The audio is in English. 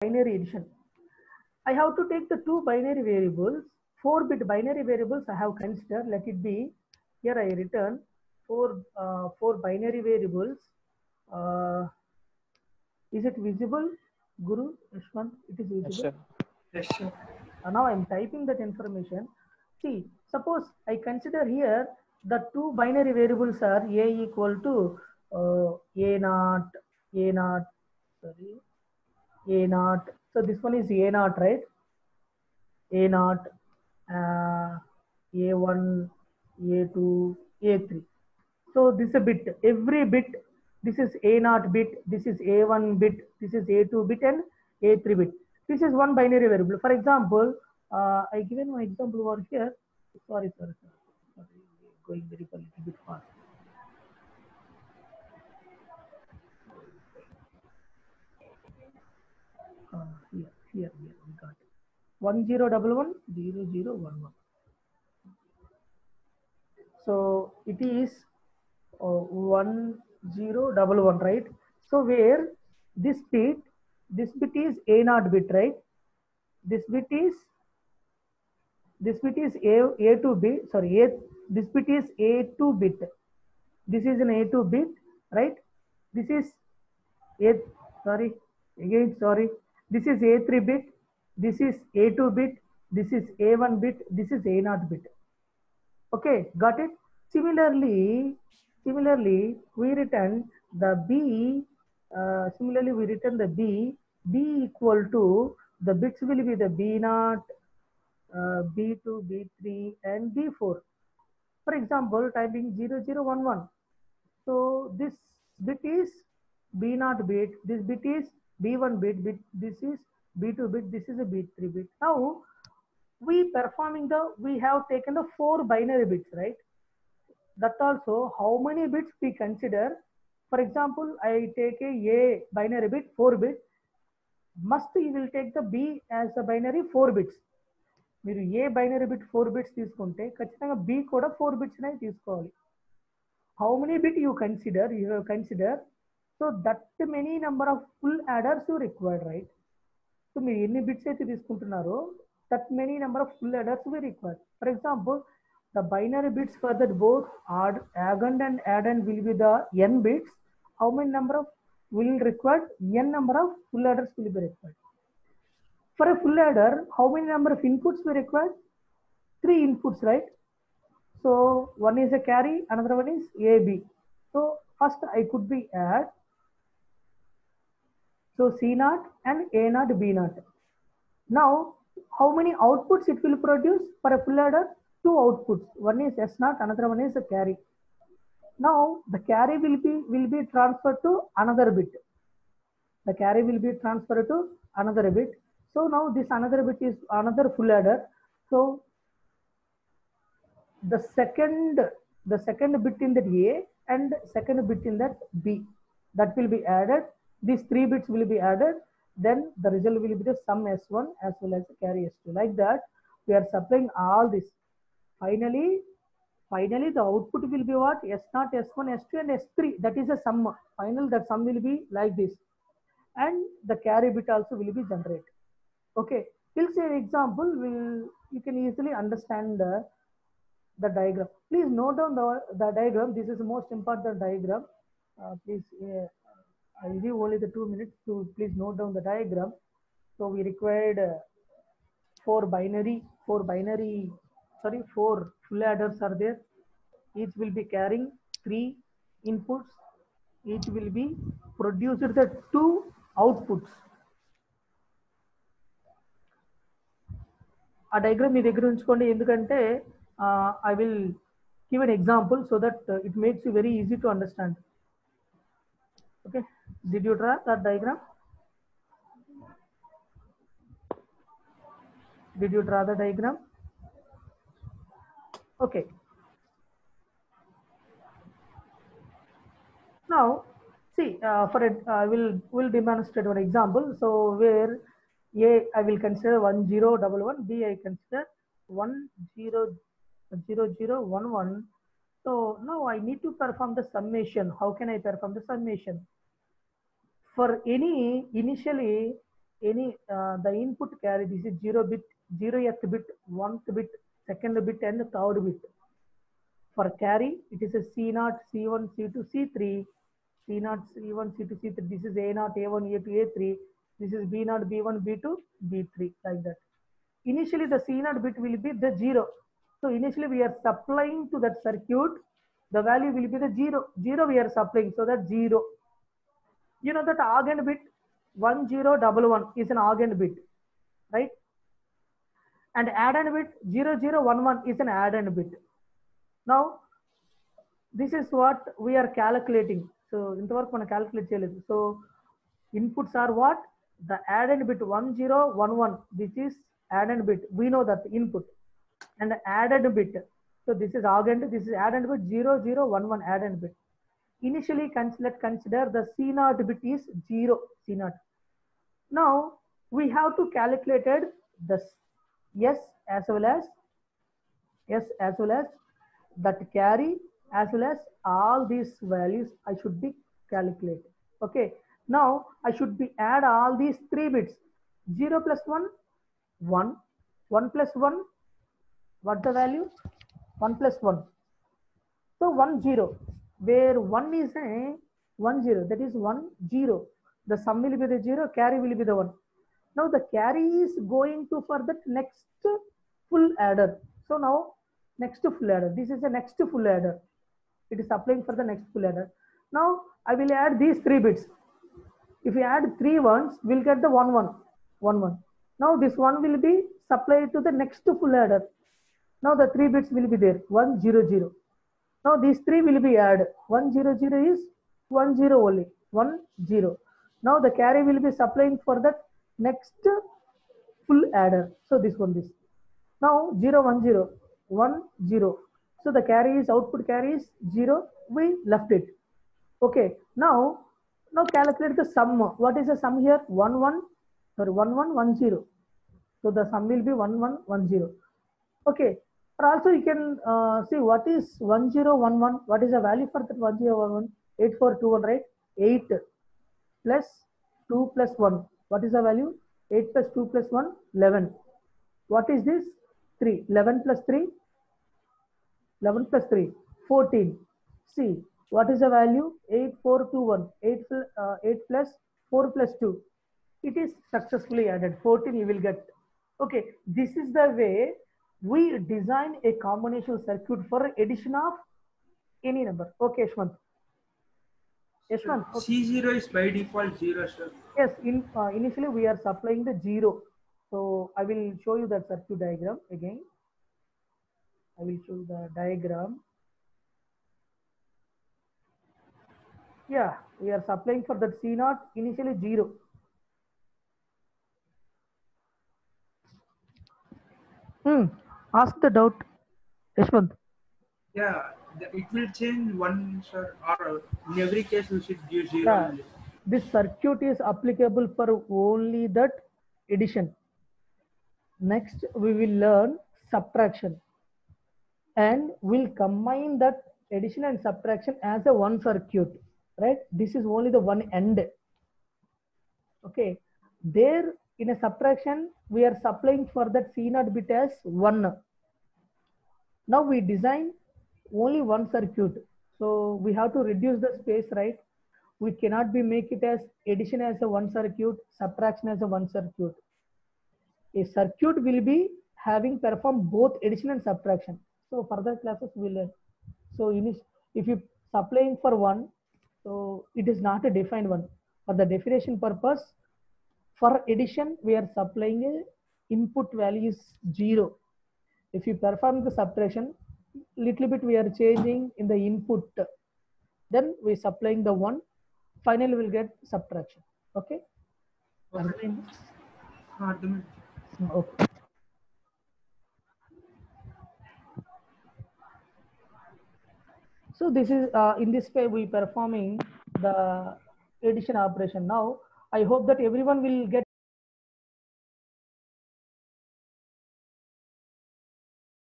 binary addition. I have to take the two binary variables, 4-bit binary variables I have considered. Let it be, here I return four binary variables. Is it visible, Guru, Yashwant? It is visible. Yes, sir. Yes, sure. Now I am typing that information. See, suppose I consider here the two binary variables are a equal to a naught, sorry, a naught. So this one is a naught, right? A naught, a1, a2, a3. So this is a bit. Every bit, this is a naught bit, this is a1 bit, this is a2 bit, and a3 bit. This is one binary variable. For example, I given one example over here. Sorry, going very a little bit fast. Here we got 10110011. So it is 1011, right? So where this bit is a naught bit, right? This bit is a2 bit. Sorry, this bit is a2 bit. This is an a2 bit, right? This is a sorry again sorry. This is a3 bit. This is a2 bit. This is a1 bit. This is a naught bit. Okay, got it? Similarly, we return the B. Similarly, we return the B. B equal to, the bits will be the B naught, B2, B3, and B4. For example, typing 0011. So this bit is B naught bit. This bit is B1 bit. This is B2 bit. This is a B3 bit. Now we have taken the 4 binary bits, right? That also, how many bits we consider? For example, I take a binary bit 4 bit. Must you will take the B as a binary 4 bits. మీరు ఏ binary bit 4 bits తీసుకుంటే ఖచ్చితంగా B కూడా 4 bits నే తీసుకోవాలి. How many bit you have considered, so that many number of full adders you required, right? So మీరు ఎన్ని bits అయితే తీసుకుంటున్నారో that many number of full adders will required. For example, the binary bits for that both AND and addend will be the n bits. How many number of will required? N number of full adders will be required. For a full adder, how many number of inputs we required? 3 inputs, right? So one is a carry, another one is AB. So first I could be add. So C naught and A naught, B naught. Now how many outputs it will produce for a full adder? 2 outputs. One is S naught, another one is a carry. Now the carry will be transferred to another bit. The carry will be transferred to another bit. So now this another bit is another full adder. So the second bit in that A and second bit in that B, that will be added. These 3 bits will be added. Then the result will be the sum S1 as well as the carry S2. Like that, we are supplying all this. Finally, the output will be what? S0, S1, S2, and S3. That is a sum. Final, that sum will be like this. And the carry bit also will be generated. Okay. We'll say an example. You can easily understand the diagram. Please note down the diagram. This is the most important diagram. Please, I'll give only the 2 minutes to please note down the diagram. So we required 4 full adders are there. Each will be carrying 3 inputs. Each will be produced the 2 outputs. ఆ diagram మీ దగ్గర ఉంచుకోండి, ఎందుకంటే I will give an example so that it makes you very easy to understand. Okay, did you draw that diagram? Did you draw the diagram? Okay. Now see, for it we'll demonstrate one example. So where A I will consider 1011, B I consider 100011. So now I need to perform the summation. How can I perform the summation? For any initially any the input carry, this is 0 bit, 0th bit, 1th bit, 2nd bit, and 3rd bit. For carry, it is a C0, C1, C2, C3, C0, C1, C2, C3. This is A0, A1, A2, A3. This is B0, B1, B2, B3, like that. Initially, the C0 bit will be the 0. So initially, we are supplying to that circuit, the value will be the 0. 0 we are supplying, so that 0. You know that AND bit 1011 is an AND bit, right? And AND bit 0011 is an AND bit. Now, this is what we are calculating. So ఇంతవరకు మనం calculate చేయలేదు. So inputs are what? The AND bit 1011. This is AND bit. We know that input. And AND bit. So this is AND. This is AND bit 0011 AND bit. Initially, let's consider the C0 bit is 0. C0. Now we have to calculate the S as well as that carry as well as all these values I should be calculate. Okay, now I should be add all these 3 bits. 0 plus 1 1, 1 plus 1, what the value? 1 plus 1, so 1 0, where 1 is a 1 0, that is 1 0. The sum will be the 0, carry will be the 1. Now the carry is going to for the next full adder. So now next full adder, this is the next full adder. It is applying for the next full adder. Now I will add these 3 bits. If we add 3 ones, we'll get the 1 1 1 1. Now this one will be supplied to the next full adder. Now the 3 bits will be there 1 0 0. Now these 3 will be added. 1 0 0 is 1 0 only 1 0. Now the carry will be supplying for that next full adder. So this one, this. Now 0 1 0 1 0. So the carry is output carry is 0. We left it. Okay. Now calculate the sum. What is the sum here? 1 1, sorry, 1 1 1 0. So the sum will be 1 1 1 0. Okay. Or also you can see what is 1011. What is the value for that 1011? 8421, right? 8 plus 2 plus 1. What is the value? 8 plus 2 plus 1, 11. What is this? 3. 11 plus 3, 11 plus 3, 14. See, what is the value? 8421. 8 plus 4 plus 2. It is successfully added. 14 you will get. Okay, this is the way we design a combination circuit for addition of any number. Okay, Yashwant. Yashwant. Okay. C0 is by default 0, sir. Yes, initially we are supplying the 0. So I will show you that circuit diagram again. I will show you the diagram. Yeah, we are supplying for that C0 initially 0. Ask the doubt, Yashwant. Yeah, it will change 1, sir, or in every case we should give 0. Yeah, this circuit is applicable for only that addition. Next, we will learn subtraction, and we'll combine that addition and subtraction as a one circuit, right? This is only the one end. Okay, there in a subtraction, we are supplying for that C0 bit as 1. Now we design only one circuit. So we have to reduce the space, right? We cannot be make it as addition as a one circuit, subtraction as a one circuit. A circuit will be having perform both addition and subtraction. So further classes will learn. So if you supplying for one, so it is not a defined one. For the definition purpose, for addition, we are supplying a input value is 0. If you perform the subtraction, little bit we are changing in the input, then we supplying the 1. Finally, we'll get subtraction. Okay. Okay. Okay. So this is in this way we performing the addition operation. Now I hope that everyone will get